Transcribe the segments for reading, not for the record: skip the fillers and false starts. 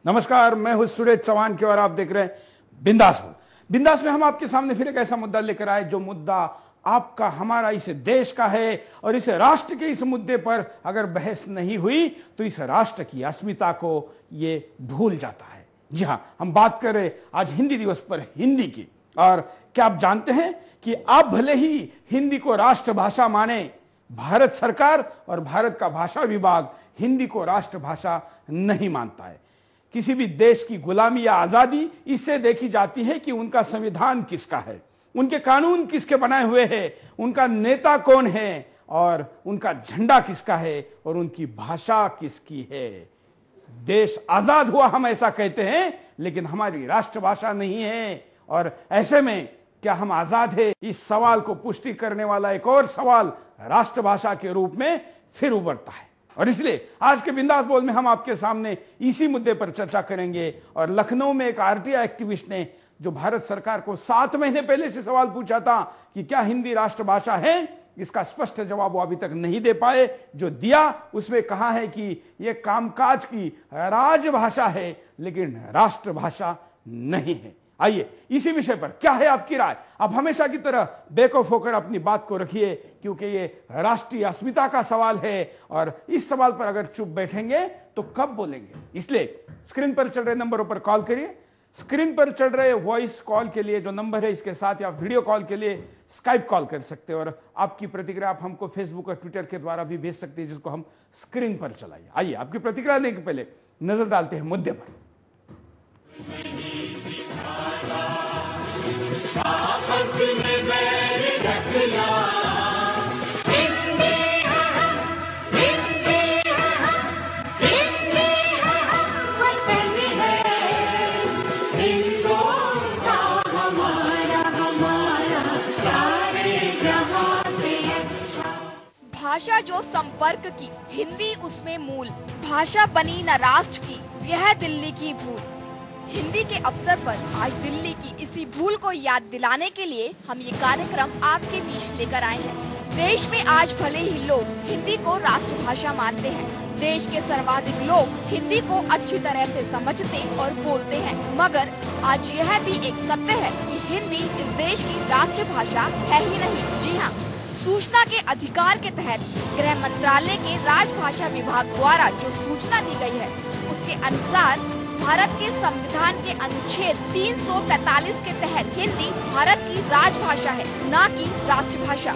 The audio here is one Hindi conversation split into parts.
नमस्कार, मैं हूं सुरेश चौहान के और आप देख रहे हैं बिंदास में। बिंदास में हम आपके सामने फिर एक ऐसा मुद्दा लेकर आए जो मुद्दा आपका, हमारा, इस देश का है। और इस राष्ट्र के इस मुद्दे पर अगर बहस नहीं हुई तो इस राष्ट्र की अस्मिता को ये भूल जाता है। जी हां, हम बात कर रहे आज हिंदी दिवस पर हिंदी की। और क्या आप जानते हैं कि आप भले ही हिंदी को राष्ट्रभाषा माने, भारत सरकार और भारत का भाषा विभाग हिंदी को राष्ट्रभाषा नहीं मानता है। किसी भी देश की गुलामी या आजादी इससे देखी जाती है कि उनका संविधान किसका है, उनके कानून किसके बनाए हुए हैं, उनका नेता कौन है और उनका झंडा किसका है और उनकी भाषा किसकी है। देश आजाद हुआ हम ऐसा कहते हैं, लेकिन हमारी राष्ट्रभाषा नहीं है। और ऐसे में क्या हम आजाद है, इस सवाल को पुष्टि करने वाला एक और सवाल राष्ट्रभाषा के रूप में फिर उभरता है। और इसलिए आज के बिंदास बोल में हम आपके सामने इसी मुद्दे पर चर्चा करेंगे। और लखनऊ में एक आरटीआई एक्टिविस्ट ने जो भारत सरकार को 7 महीने पहले से सवाल पूछा था कि क्या हिंदी राष्ट्रभाषा है, इसका स्पष्ट जवाब वो अभी तक नहीं दे पाए। जो दिया उसमें कहा है कि यह कामकाज की राजभाषा है लेकिन राष्ट्रभाषा नहीं है। आइए इसी विषय पर क्या है आपकी राय। आप हमेशा की तरह बेखौफ होकर अपनी बात को रखिए, क्योंकि ये राष्ट्रीय अस्मिता का सवाल है और इस सवाल पर अगर चुप बैठेंगे तो कब बोलेंगे। इसलिए स्क्रीन पर चल रहे नंबरों पर कॉल करिए। स्क्रीन पर चल रहे वॉइस कॉल के लिए जो नंबर है, इसके साथ या वीडियो कॉल के लिए स्काइप कॉल कर सकते हैं। और आपकी प्रतिक्रिया आप हमको फेसबुक और ट्विटर के द्वारा भी भेज सकते हैं, जिसको हम स्क्रीन पर चलाइए। आइए आपकी प्रतिक्रिया देने के पहले नजर डालते हैं मुद्दे पर। भाषा जो संपर्क की, हिंदी उसमें मूल, भाषा बनी न राष्ट्र की, यह दिल्ली की भूल। हिंदी के अवसर पर आज दिल्ली की इसी भूल को याद दिलाने के लिए हम ये कार्यक्रम आपके बीच लेकर आए हैं। देश में आज भले ही लोग हिंदी को राष्ट्रभाषा मानते हैं, देश के सर्वाधिक लोग हिंदी को अच्छी तरह से समझते और बोलते हैं, मगर आज यह भी एक सत्य है कि हिंदी इस देश की राष्ट्रभाषा है ही नहीं। जी हाँ, सूचना के अधिकार के तहत गृह मंत्रालय के राजभाषा विभाग द्वारा जो सूचना दी गई है, उसके अनुसार भारत के संविधान के अनुच्छेद 343 के तहत हिंदी भारत की राजभाषा है, न कि राष्ट्रभाषा।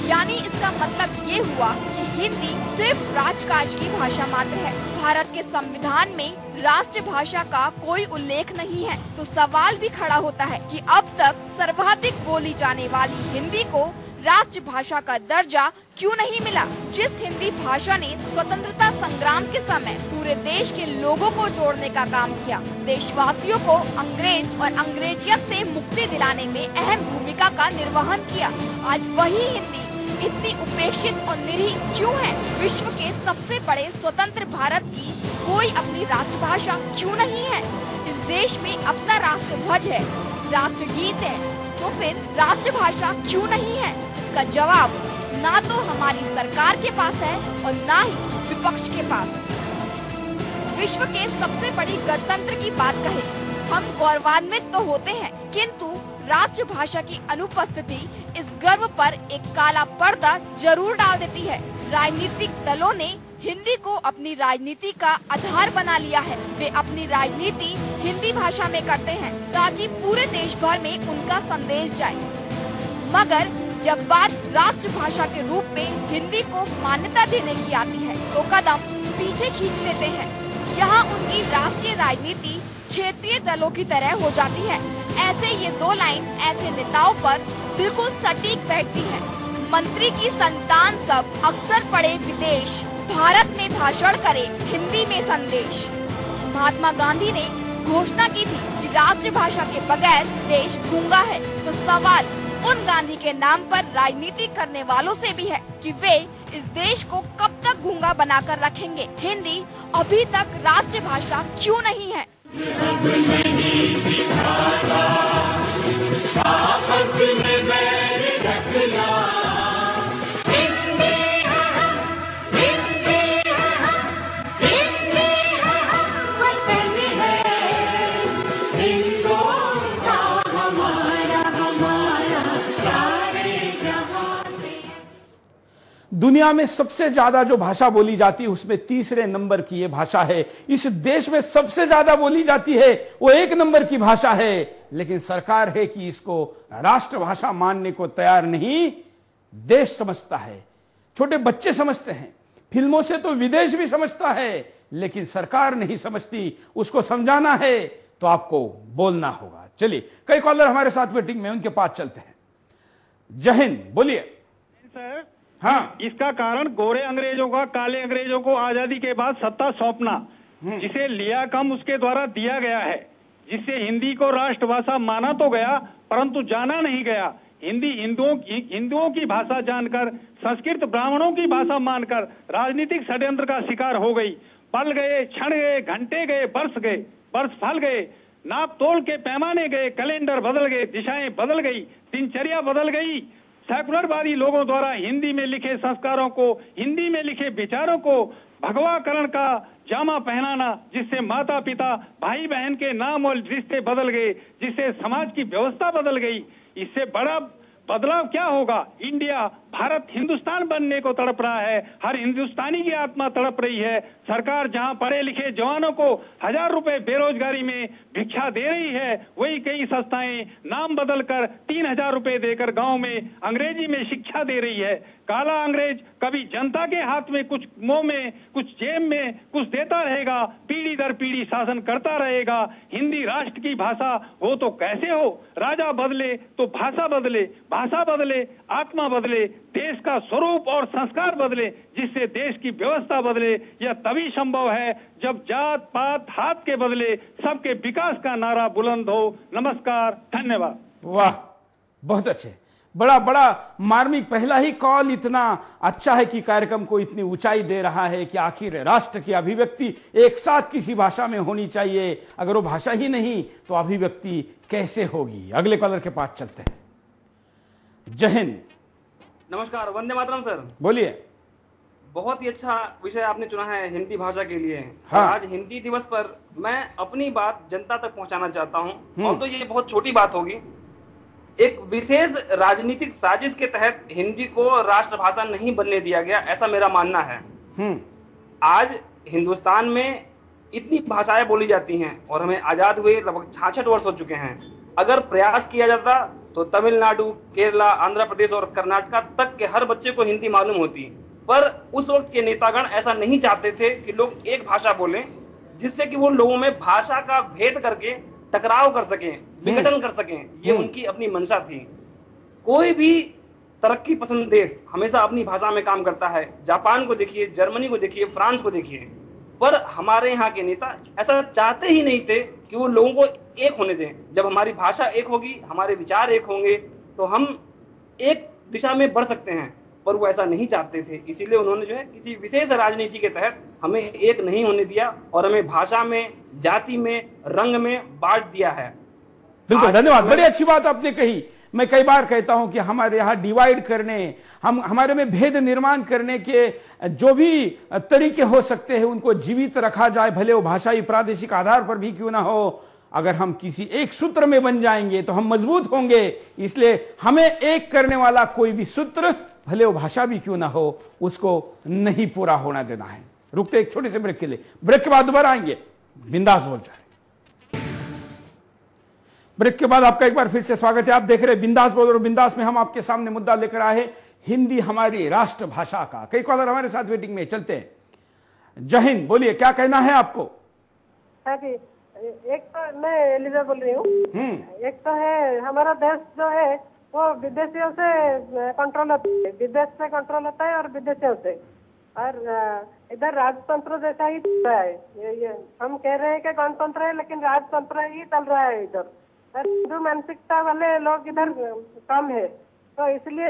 यानी इसका मतलब ये हुआ कि हिंदी सिर्फ राजकाज की भाषा मात्र है। भारत के संविधान में राष्ट्रभाषा का कोई उल्लेख नहीं है। तो सवाल भी खड़ा होता है कि अब तक सर्वाधिक बोली जाने वाली हिंदी को राष्ट्रभाषा का दर्जा क्यों नहीं मिला। जिस हिंदी भाषा ने स्वतंत्रता संग्राम के समय पूरे देश के लोगों को जोड़ने का काम किया, देशवासियों को अंग्रेज और अंग्रेजियत से मुक्ति दिलाने में अहम भूमिका का निर्वहन किया, आज वही हिंदी इतनी उपेक्षित और निरीह क्यों है। विश्व के सबसे बड़े स्वतंत्र भारत की कोई अपनी राष्ट्रभाषा क्यों नहीं है। इस देश में अपना राष्ट्र ध्वज है, राष्ट्रगीत है, तो फिर राष्ट्रभाषा क्यों नहीं है। इसका जवाब ना तो हमारी सरकार के पास है और ना ही विपक्ष के पास। विश्व के सबसे बड़ी गणतंत्र की बात कहे, हम गौरवान्वित तो होते हैं, किंतु राष्ट्रभाषा की अनुपस्थिति इस गर्व पर एक काला पर्दा जरूर डाल देती है। राजनीतिक दलों ने हिंदी को अपनी राजनीति का आधार बना लिया है। वे अपनी राजनीति हिंदी भाषा में करते हैं ताकि पूरे देश भर में उनका संदेश जाए, मगर जब बात राष्ट्रभाषा के रूप में हिंदी को मान्यता देने की आती है तो कदम पीछे खींच लेते हैं। यहाँ उनकी राष्ट्रीय राजनीति क्षेत्रीय दलों की तरह हो जाती है। ऐसे ये दो लाइन ऐसे नेताओं पर बिल्कुल सटीक बैठती है। मंत्री की संतान सब अक्सर पढ़े विदेश, भारत में भाषण करे हिंदी में संदेश। महात्मा गांधी ने घोषणा की थी कि राष्ट्रभाषा के बगैर देश गूंगा है। तो सवाल उन गांधी के नाम पर राजनीति करने वालों से भी है कि वे इस देश को कब तक गूंगा बनाकर रखेंगे। हिंदी अभी तक राष्ट्रभाषा क्यों नहीं है। दुनिया में सबसे ज्यादा जो भाषा बोली जाती है उसमें तीसरे नंबर की ये भाषा है। इस देश में सबसे ज्यादा बोली जाती है वो 1 नंबर की भाषा है, लेकिन सरकार है कि इसको राष्ट्रभाषा मानने को तैयार नहीं। देश समझता है, छोटे बच्चे समझते हैं, फिल्मों से तो विदेश भी समझता है, लेकिन सरकार नहीं समझती। उसको समझाना है तो आपको बोलना होगा। चलिए, कई कॉलर हमारे साथ वेटिंग में, उनके पास चलते हैं। जय हिंद, बोलिए सर। हाँ, इसका कारण गोरे अंग्रेजों का काले अंग्रेजों को आजादी के बाद सत्ता सौंपना, जिसे लिया कम उसके द्वारा दिया गया है, जिससे हिंदी को राष्ट्रभाषा माना तो गया परंतु जाना नहीं गया। हिंदी हिंदुओं की भाषा जानकर, संस्कृत ब्राह्मणों की भाषा मानकर राजनीतिक षड्यंत्र का शिकार हो गई। पल गए, क्षण गए, घंटे गए, वर्ष फल गए, नाप तोल के पैमाने गए, कैलेंडर बदल गए, दिशाएं बदल गई, दिनचर्या बदल गई। सेकुलरवादी लोगों द्वारा हिंदी में लिखे संस्कारों को, हिंदी में लिखे विचारों को भगवाकरण का जामा पहनाना, जिससे माता पिता भाई बहन के नाम और रिश्ते बदल गए, जिससे समाज की व्यवस्था बदल गई। इससे बड़ा बदलाव क्या होगा? इंडिया, भारत हिंदुस्तान बनने को तड़प रहा है। हर हिंदुस्तानी की आत्मा तड़प रही है। सरकार जहां पढ़े लिखे जवानों को 1000 रुपए बेरोजगारी में भिक्षा दे रही है, वही कई संस्थाएं नाम बदलकर 3000 रुपए देकर गांव में अंग्रेजी में शिक्षा दे रही है। काला अंग्रेज कभी जनता के हाथ में कुछ मुंह में, कुछ जेब में कुछ देता रहेगा, पीढ़ी दर पीढ़ी शासन करता रहेगा। हिंदी राष्ट्र की भाषा हो तो कैसे हो? राजा बदले तो भाषा बदले, भाषा बदले आत्मा बदले, देश का स्वरूप और संस्कार बदले, जिससे देश की व्यवस्था बदले। यह तभी संभव है जब जात पात हाथ के बदले सबके विकास का नारा बुलंद हो। नमस्कार, धन्यवाद। वाह, बहुत अच्छे, बड़ा मार्मिक। पहला ही कॉल इतना अच्छा है कि कार्यक्रम को इतनी ऊंचाई दे रहा है कि आखिर राष्ट्र की अभिव्यक्ति एक साथ किसी भाषा में होनी चाहिए। अगर वो भाषा ही नहीं तो अभिव्यक्ति कैसे होगी? अगले कॉलर के पास चलते हैं। जय हिंद, नमस्कार, वंदे मातरम सर। बोलिए। बहुत ही अच्छा विषय आपने चुना है हिंदी भाषा के लिए। हाँ। आज हिंदी दिवस पर मैं अपनी बात जनता तक पहुंचाना चाहता हूं, और तो ये बहुत छोटी बात होगी। एक विशेष राजनीतिक साजिश के तहत हिंदी को राष्ट्रभाषा नहीं बनने दिया गया, ऐसा मेरा मानना है। आज हिंदुस्तान में इतनी भाषाएं बोली जाती हैं और हमें आजाद हुए लगभग 66 वर्ष हो चुके हैं। अगर प्रयास किया जाता तो तमिलनाडु, केरला, आंध्र प्रदेश और कर्नाटक तक के हर बच्चे को हिंदी मालूम होती। पर उस वक्त के नेतागण ऐसा नहीं चाहते थे कि लोग एक भाषा बोलें, जिससे कि वो लोगों में भाषा का भेद करके टकराव कर सकें, विघटन कर सकें। ये उनकी अपनी मंशा थी। कोई भी तरक्की पसंद देश हमेशा अपनी भाषा में काम करता है। जापान को देखिए, जर्मनी को देखिए, फ्रांस को देखिए। पर हमारे यहाँ के नेता ऐसा चाहते ही नहीं थे कि वो लोगों को एक होने दें। जब हमारी भाषा एक होगी, हमारे विचार एक होंगे, तो हम एक दिशा में बढ़ सकते हैं। पर वो ऐसा नहीं चाहते थे, इसीलिए उन्होंने जो है किसी विशेष राजनीति के तहत हमें एक नहीं होने दिया और हमें भाषा में, जाति में, रंग में बांट दिया है। बिल्कुल, धन्यवाद। बड़ी अच्छी बात आपने कही। मैं कई बार कहता हूं कि हमारे यहाँ डिवाइड करने, हमारे में भेद निर्माण करने के जो भी तरीके हो सकते हैं उनको जीवित रखा जाए, भले वो भाषाई प्रादेशिक आधार पर भी क्यों ना हो। अगर हम किसी एक सूत्र में बन जाएंगे तो हम मजबूत होंगे। इसलिए हमें एक करने वाला कोई भी सूत्र, भले वो भाषा भी क्यों ना हो, उसको नहीं पूरा होना देना है। रुकते एक छोटे से ब्रेक के लिए, ब्रेक के बाद दोबारा आएंगे। बिंदास बोल जाए। ब्रेक के बाद आपका एक बार फिर से स्वागत है। आप देख रहे हैं बिंदास बोल, और बिंदास में हम आपके सामने मुद्दा लेकर आए हैं हिंदी हमारी राष्ट्रभाषा का। कई कॉलर हमारे साथ वेटिंग में, चलते हैं। जय हिंद, बोलिए, क्या कहना है आपको? एक तो मैं एलिजा बोल रही हूँ। एक तो है हमारा देश जो है वो विदेशियों से कंट्रोल होता है, विदेश से कंट्रोल होता है और विदेशियों से। और इधर राजतंत्र जैसा ही चल रहा है। ये हम कह रहे हैं कि गणतंत्र है, लेकिन राजतंत्र ही चल रहा है इधर। हिंदू मानसिकता वाले लोग इधर कम है, तो इसलिए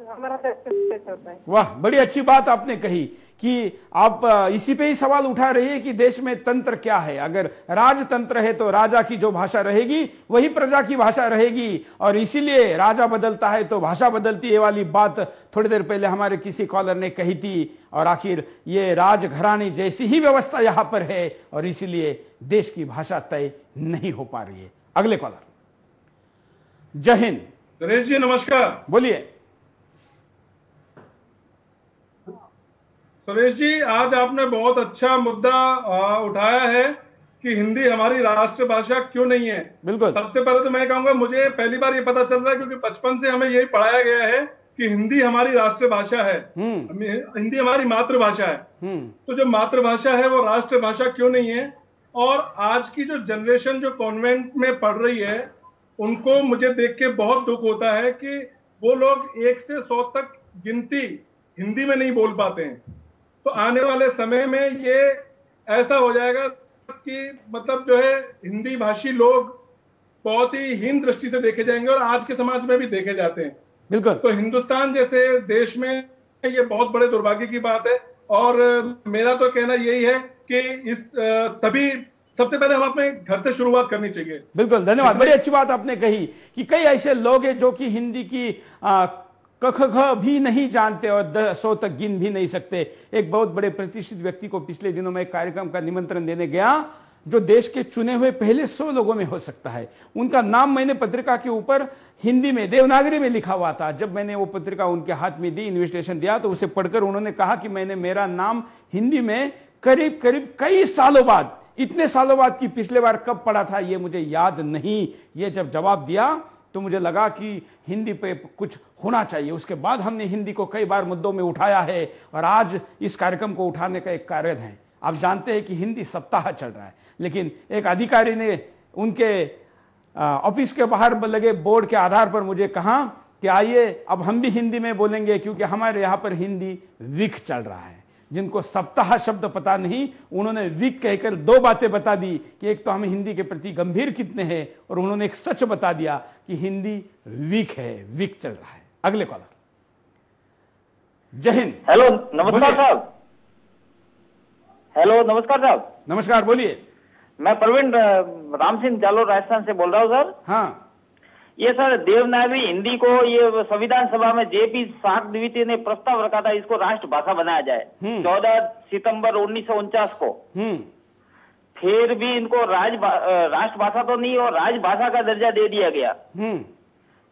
हमारा देश होता है। वाह, बड़ी अच्छी बात आपने कही कि आप इसी पे ही सवाल उठा रही है कि देश में तंत्र क्या है। अगर राजतंत्र है तो राजा की जो भाषा रहेगी वही प्रजा की भाषा रहेगी, और इसीलिए राजा बदलता है तो भाषा बदलती है वाली बात थोड़ी देर पहले हमारे किसी कॉलर ने कही थी। और आखिर ये राजघराने जैसी ही व्यवस्था यहां पर है और इसीलिए देश की भाषा तय नहीं हो पा रही है। अगले कॉलर। जय हिंद, गणेश जी नमस्कार। बोलिए। सुरेश जी, आज आपने बहुत अच्छा मुद्दा उठाया है कि हिंदी हमारी राष्ट्रभाषा क्यों नहीं है। बिल्कुल। सबसे पहले तो मैं कहूंगा, मुझे पहली बार ये पता चल रहा है क्योंकि बचपन से हमें यही पढ़ाया गया है कि हिंदी हमारी राष्ट्रभाषा है, हिंदी हमारी मातृभाषा है। तो जो मातृभाषा है वो राष्ट्रभाषा क्यों नहीं है? और आज की जो जनरेशन जो कॉन्वेंट में पढ़ रही है, उनको मुझे देख के बहुत दुख होता है कि वो लोग 1 से 100 तक गिनती हिंदी में नहीं बोल पाते हैं। तो आने वाले समय में ये ऐसा हो जाएगा कि मतलब जो है हिंदी भाषी लोग बहुत ही हीन दृष्टि से देखे जाएंगे और आज के समाज में भी देखे जाते हैं। बिल्कुल। तो हिंदुस्तान जैसे देश में ये बहुत बड़े दुर्भाग्य की बात है। और मेरा तो कहना यही है कि इस सबसे पहले हम अपने घर से शुरुआत करनी चाहिए। बिल्कुल, धन्यवाद। बड़ी अच्छी बात आपने कही कि कई ऐसे लोग हैं जो कि हिंदी की क ख ख भी नहीं जानते और 100 तक गिन भी नहीं सकते। एक बहुत बड़े प्रतिष्ठित व्यक्ति को पिछले दिनों में एक कार्यक्रम का निमंत्रण देने गया जो देश के चुने हुए पहले 100 लोगों में हो सकता है। उनका नाम मैंने पत्रिका के ऊपर हिंदी में देवनागरी में लिखा हुआ था। जब मैंने वो पत्रिका उनके हाथ में दी, इन्विटेशन दिया, तो उसे पढ़कर उन्होंने कहा कि मैंने मेरा नाम हिंदी में करीब करीब कई सालों बाद, इतने सालों बाद कि पिछले बार कब पढ़ा था ये मुझे याद नहीं। ये जब जवाब दिया तो मुझे लगा कि हिंदी पे कुछ होना चाहिए। उसके बाद हमने हिंदी को कई बार मुद्दों में उठाया है और आज इस कार्यक्रम को उठाने का एक कारण है। आप जानते हैं कि हिंदी सप्ताह चल रहा है, लेकिन एक अधिकारी ने उनके ऑफिस के बाहर लगे बोर्ड के आधार पर मुझे कहा कि आइए अब हम भी हिंदी में बोलेंगे क्योंकि हमारे यहाँ पर हिंदी वीक चल रहा है। जिनको सप्ताह शब्द पता नहीं, उन्होंने वीक कहकर 2 बातें बता दी कि एक तो हम हिंदी के प्रति गंभीर कितने हैं और उन्होंने एक सच बता दिया कि हिंदी वीक है, वीक चल रहा है। अगले कॉलर। जय हिंद। हेलो, नमस्कार साहब। हेलो, नमस्कार साहब। नमस्कार, बोलिए। मैं प्रवीण राम सिंह जालोर राजस्थान से बोल रहा हूँ सर। हाँ, ये सर देवनागरी हिंदी को ये संविधान सभा में जेपी साख द्विवेदी ने प्रस्ताव रखा था, इसको राष्ट्रभाषा बनाया जाए 14 सितंबर 1949 को। फिर भी इनको राष्ट्रभाषा तो नहीं और राजभाषा का दर्जा दे दिया गया।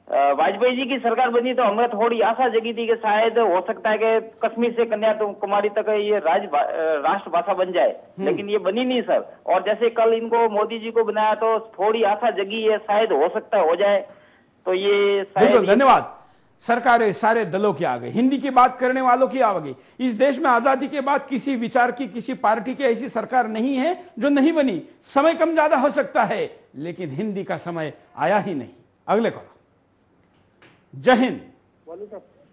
वाजपेयी जी की सरकार बनी तो हमें थोड़ी आशा जगी थी कि शायद हो सकता है कि कश्मीर से कन्याकुमारी तक ये राष्ट्रभाषा बन जाए, लेकिन ये बनी नहीं सर। और जैसे कल इनको मोदी जी को बनाया तो थोड़ी आशा जगी है, शायद हो सकता है हो जाए। तो ये बिल्कुल, धन्यवाद। सरकारें सारे दलों की आ गई, हिंदी की बात करने वालों की आ गई। इस देश में आजादी के बाद किसी विचार की, किसी पार्टी की ऐसी सरकार नहीं है जो नहीं बनी। समय कम ज्यादा हो सकता है, लेकिन हिंदी का समय आया ही नहीं। अगले कॉल। जय हिंद।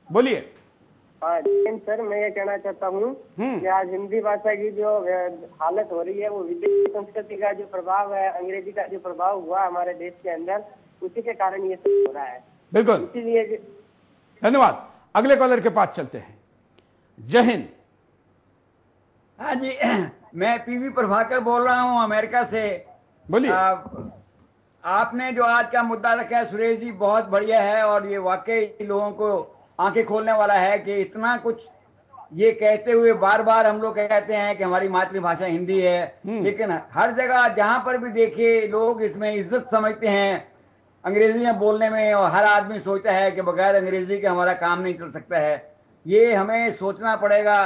बोलिए। हाँ सर, मैं ये कहना चाहता हूँ कि आज हिंदी भाषा की जो हालत हो रही है वो विदेशी संस्कृति का जो प्रभाव है, अंग्रेजी का जो प्रभाव हुआ हमारे देश के अंदर, उसी के कारण ये सब हो रहा है। बिल्कुल, इसीलिए धन्यवाद। अगले कॉलर के पास चलते हैं। जय हिंद। हाँ जी, मैं पीवी प्रभाकर बोल रहा हूँ अमेरिका से। बोलिए। आपने जो आज का मुद्दा रखा है सुरेश जी, बहुत बढ़िया है और ये वाकई लोगों को आंखें खोलने वाला है कि इतना कुछ ये कहते हुए बार बार हम लोग कहते हैं कि हमारी मातृभाषा हिंदी है, लेकिन हर जगह जहां पर भी देखिए लोग इसमें इज्जत समझते हैं अंग्रेजी बोलने में, और हर आदमी सोचता है कि बगैर अंग्रेजी के हमारा काम नहीं चल सकता है। ये हमें सोचना पड़ेगा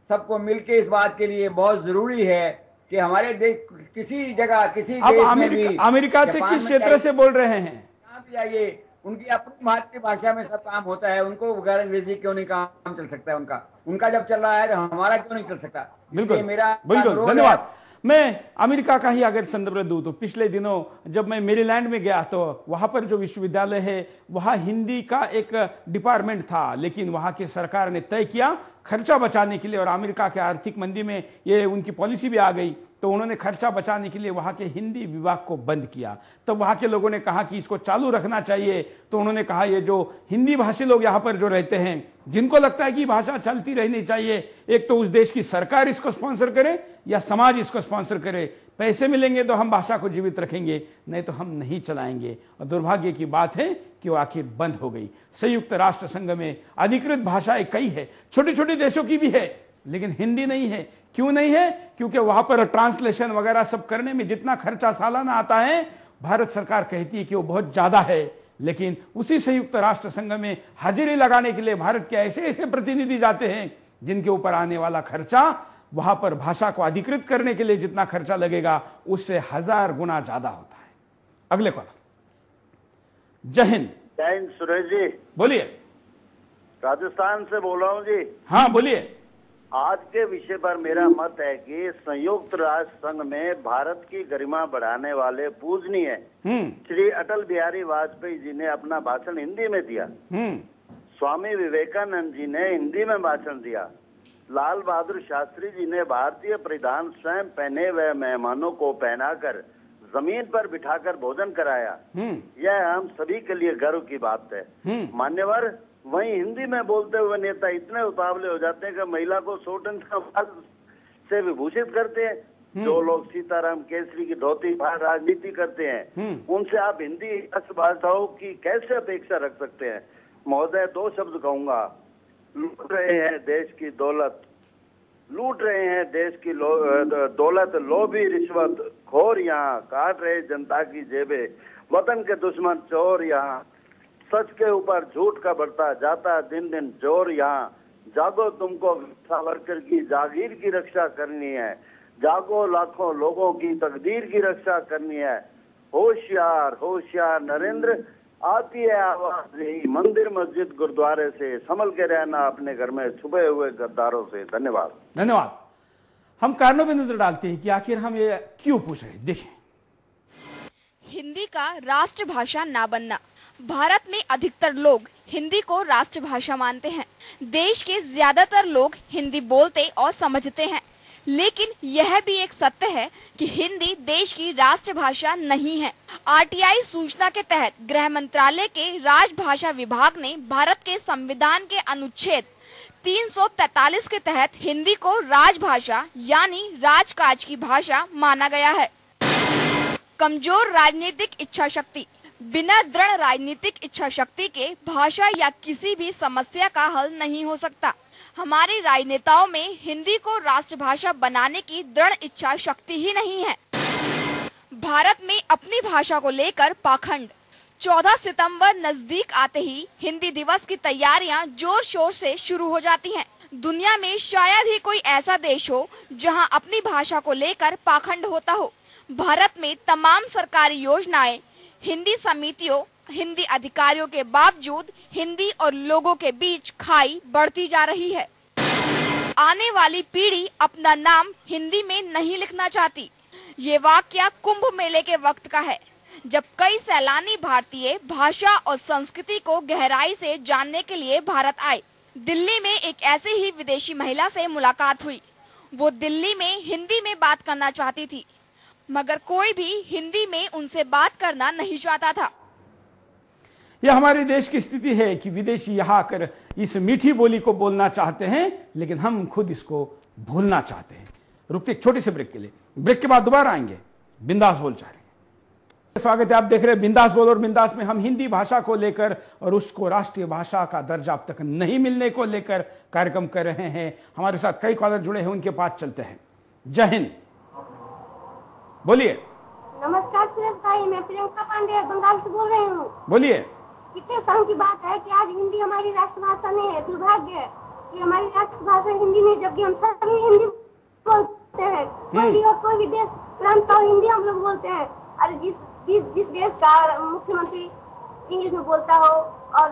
सबको मिलके। इस बात के लिए बहुत जरूरी है कि हमारे देश किसी जगह किसी देश में भी, अमेरिका से किस क्षेत्र से बोल रहे हैं, जहाँ भी जाइए उनकी अपनी मातृभाषा में सब काम होता है। उनको बगैर अंग्रेजी क्यों नहीं काम चल सकता है उनका जब चल रहा है तो हमारा क्यों नहीं चल सकता। बिल्कुल, मेरा बिल्कुल, धन्यवाद। मैं अमेरिका का ही अगर संदर्भ दूं तो पिछले दिनों जब मैं मेरीलैंड में गया तो वहां पर जो विश्वविद्यालय है वहां हिंदी का एक डिपार्टमेंट था, लेकिन वहां की सरकार ने तय किया खर्चा बचाने के लिए, और अमेरिका के आर्थिक मंदी में ये उनकी पॉलिसी भी आ गई, तो उन्होंने खर्चा बचाने के लिए वहां के हिंदी विभाग को बंद किया। तब वहां के लोगों ने कहा कि इसको चालू रखना चाहिए, तो उन्होंने कहा ये जो हिंदी भाषी लोग यहाँ पर जो रहते हैं, जिनको लगता है कि भाषा चलती रहनी चाहिए, एक तो उस देश की सरकार इसको स्पॉन्सर करे या समाज इसको स्पॉन्सर करे। पैसे मिलेंगे तो हम भाषा को जीवित रखेंगे, नहीं तो हम नहीं चलाएंगे। और दुर्भाग्य की बात है कि वो आखिर बंद हो गई। संयुक्त राष्ट्र संघ में अधिकृत भाषाएं कई है, छोटे छोटे देशों की भी है, लेकिन हिंदी नहीं है। क्यों नहीं है? क्योंकि वहां पर ट्रांसलेशन वगैरह सब करने में जितना खर्चा सालाना आता है, भारत सरकार कहती है कि वो बहुत ज्यादा है, लेकिन उसी संयुक्त राष्ट्र संघ में हाजिरी लगाने के लिए भारत के ऐसे ऐसे प्रतिनिधि जाते हैं जिनके ऊपर आने वाला खर्चा वहां पर भाषा को अधिकृत करने के लिए जितना खर्चा लगेगा उससे 1000 गुना ज्यादा होता है। अगले कॉलर। जय हिंद। जय हिंद सुरेश जी। बोलिए। राजस्थान से बोल रहा हूँ जी। हाँ बोलिए। आज के विषय पर मेरा मत है कि संयुक्त राष्ट्र संघ में भारत की गरिमा बढ़ाने वाले पूजनीय श्री अटल बिहारी वाजपेयी जी ने अपना भाषण हिंदी में दिया। स्वामी विवेकानंद जी ने हिंदी में भाषण दिया। लाल बहादुर शास्त्री जी ने भारतीय परिधान स्वयं पहने हुए मेहमानों को पहनाकर जमीन पर बिठाकर भोजन कराया। यह हम सभी के लिए गर्व की बात है। मान्यवर वहीं हिंदी में बोलते हुए नेता इतने उतावले हो जाते हैं कि महिला को 100 टन का से विभूषित करते हैं। जो लोग सीताराम केसरी की धोती बाहर राजनीति करते हैं उनसे आप हिंदी भाषाओं की कैसे अपेक्षा रख सकते हैं? महोदय 2 शब्द कहूंगा। लूट रहे हैं देश की दौलत, लूट रहे हैं देश की दौलत लोभी रिश्वत खोर यहाँ काट रहे जनता की जेबें, वतन के दुश्मन चोर यहाँ, सच के ऊपर झूठ का बढ़ता जाता दिन दिन जोर यहाँ। जागो तुमको सावरकर की जागीर की रक्षा करनी है, जागो लाखों लोगों की तकदीर की रक्षा करनी है। होशियार होशियार नरेंद्र, आती है आवाज यही मंदिर मस्जिद गुरुद्वारे से, संभल के रहना अपने घर में छुपे हुए गद्दारों से। धन्यवाद। धन्यवाद। हम कारणों पर नजर डालते हैं कि आखिर हम ये क्यों पूछ रहे हैं। देखें। हिंदी का राष्ट्रभाषा ना बनना। भारत में अधिकतर लोग हिंदी को राष्ट्रभाषा मानते हैं। देश के ज्यादातर लोग हिंदी बोलते और समझते हैं, लेकिन यह भी एक सत्य है कि हिंदी देश की राष्ट्रभाषा नहीं है। आरटीआई सूचना के तहत गृह मंत्रालय के राजभाषा विभाग ने भारत के संविधान के अनुच्छेद 343 के तहत हिंदी को राजभाषा यानी राजकाज की भाषा माना गया है। कमजोर राजनीतिक इच्छा शक्ति। बिना दृढ़ राजनीतिक इच्छा शक्ति के भाषा या किसी भी समस्या का हल नहीं हो सकता। हमारे राजनेताओं में हिंदी को राष्ट्रभाषा बनाने की दृढ़ इच्छा शक्ति ही नहीं है। भारत में अपनी भाषा को लेकर पाखंड। 14 सितंबर नजदीक आते ही हिंदी दिवस की तैयारियां जोर शोर से शुरू हो जाती हैं। दुनिया में शायद ही कोई ऐसा देश हो जहां अपनी भाषा को लेकर पाखंड होता हो। भारत में तमाम सरकारी योजनाएं, हिंदी समितियों, हिंदी अधिकारियों के बावजूद हिंदी और लोगों के बीच खाई बढ़ती जा रही है। आने वाली पीढ़ी अपना नाम हिंदी में नहीं लिखना चाहती। ये वाकया कुंभ मेले के वक्त का है, जब कई सैलानी भारतीय भाषा और संस्कृति को गहराई से जानने के लिए भारत आए। दिल्ली में एक ऐसे ही विदेशी महिला से मुलाकात हुई। वो दिल्ली में हिंदी में बात करना चाहती थी, मगर कोई भी हिंदी में उनसे बात करना नहीं चाहता था। यह हमारे देश की स्थिति है कि विदेशी यहाँ आकर इस मीठी बोली को बोलना चाहते हैं, लेकिन हम खुद इसको भूलना चाहते हैं। रुकते एक छोटे से ब्रेक के लिए, ब्रेक के बाद दोबारा आएंगे। बिंदास बोल चाह रहे हैं। स्वागत है, आप देख रहे हैं बिंदास बोल। और बिंदास में हम हिंदी भाषा को लेकर और उसको राष्ट्रीय भाषा का दर्जा अब तक नहीं मिलने को लेकर कार्यक्रम कर रहे हैं। हमारे साथ कई कॉलर जुड़े हैं, उनके पास चलते हैं। जय हिंद। बोलिए। नमस्कार सुरेश भाई, मैं प्रियंका पांडे बंगाल से बोल रही हूँ। बोलिए। कितने शर्म की बात है कि आज हिंदी हमारी राष्ट्रभाषा नहीं है। दुर्भाग्य है कि हमारी राष्ट्रभाषा हिंदी नहीं, जबकि हम सभी हिंदी बोलते हैं। कोई भी हो, कोई भी देश प्रांत हो, हिंदी हम लोग बोलते हैं। और जिस देश का मुख्यमंत्री इंग्लिश में बोलता हो और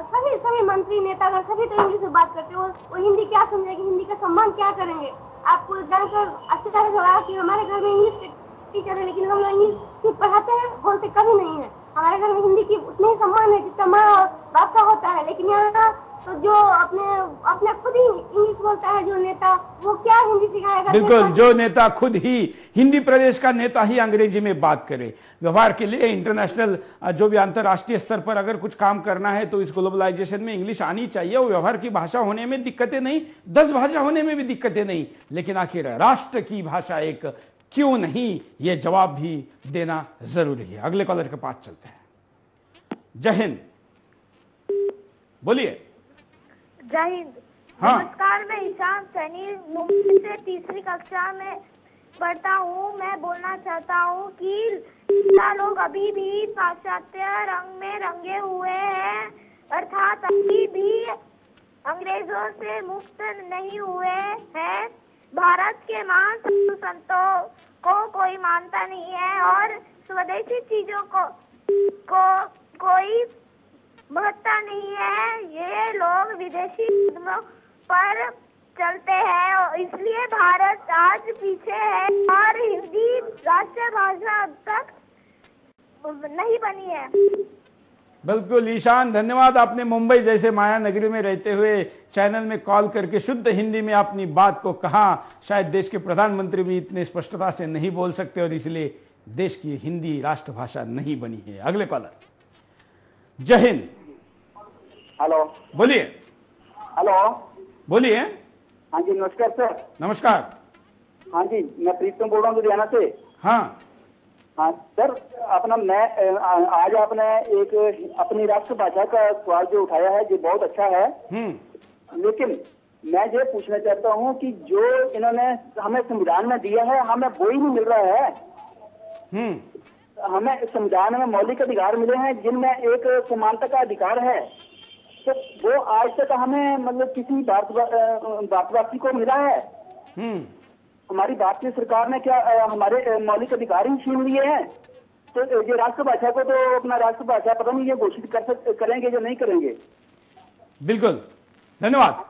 सभी मंत्री नेतागण सभी तो इंग्लिश में बात करते हो, वो हिंदी क्या समझेंगे, हिंदी का सम्मान क्या करेंगे? आपको जानकर आश्चर्य होगा कि हमारे घर में इंग्लिश के टीचर है, लेकिन हम लोग इंग्लिश सिर्फ पढ़ाते हैं, बोलते कभी नहीं है। हमारे घर में हिंदी की उतनी ही सम्मान है जितना माँ और बाप का होता है, लेकिन यहाँ तो जो अपने खुद ही इंग्लिश बोलता है जो नेता, वो क्या हिंदी सिखाएगा? बिल्कुल, जो नेता खुद ही हिंदी प्रदेश का नेता ही अंग्रेजी में बात करे। व्यवहार के लिए इंटरनेशनल जो भी अंतर्राष्ट्रीय स्तर पर अगर कुछ काम करना है तो इस ग्लोबलाइजेशन में इंग्लिश आनी चाहिए। वो व्यवहार की भाषा होने में दिक्कतें नहीं, 10 भाषा होने में भी दिक्कतें नहीं, लेकिन आखिर राष्ट्र की भाषा एक क्यों नहीं, ये जवाब भी देना जरूरी है। अगले कॉलर के पास चलते हैं। जय हिंद। बोलिए। जय हिंद। हाँ। नमस्कार, मैं ईशान सैनी मुंबई से 3री कक्षा में पढ़ता हूँ। मैं बोलना चाहता हूँ कि लोग अभी भी पाश्चात्य रंग में रंगे हुए हैं, अर्थात अभी भी अंग्रेजों से मुक्त नहीं हुए हैं। भारत के महान साधु संतों को कोई मानता नहीं है और स्वदेशी चीजों को कोई महत्ता नहीं है। ये लोग विदेशी कदमों पर चलते हैं और इसलिए भारत आज पीछे है और हिंदी राष्ट्रीय भाषा अब तक नहीं बनी है। बिल्कुल ईशान, धन्यवाद। आपने मुंबई जैसे माया नगरी में रहते हुए चैनल में कॉल करके शुद्ध हिंदी में अपनी बात को कहा। शायद देश के प्रधानमंत्री भी इतने स्पष्टता से नहीं बोल सकते और इसलिए देश की हिंदी राष्ट्रभाषा नहीं बनी है। अगले कॉलर। जय हिंद। हेलो, बोलिए। हेलो, बोलिए। हाँ जी, नमस्कार सर। नमस्कार। हाँ जी, मैं प्रीतम बोल रहा हूँ लुधियाना से। हाँ हाँ सर, अपना मैं आज आपने एक अपनी राष्ट्रभाषा का सवाल जो उठाया है जो बहुत अच्छा है। लेकिन मैं ये पूछना चाहता हूँ कि जो इन्होंने हमें संविधान में दिया है हमें वो ही नहीं मिल रहा है। हमें संविधान में मौलिक अधिकार मिले हैं जिनमें एक समानता का अधिकार है, तो वो आज तक हमें मतलब किसी भारतवासी को मिला है? हमारी भारतीय सरकार ने क्या हमारे मौलिक अधिकार ही छीन लिए हैं? तो ये राष्ट्रभाषा को तो अपना राष्ट्रभाषा पता नहीं ये घोषित करेंगे जो नहीं करेंगे। बिल्कुल, धन्यवाद।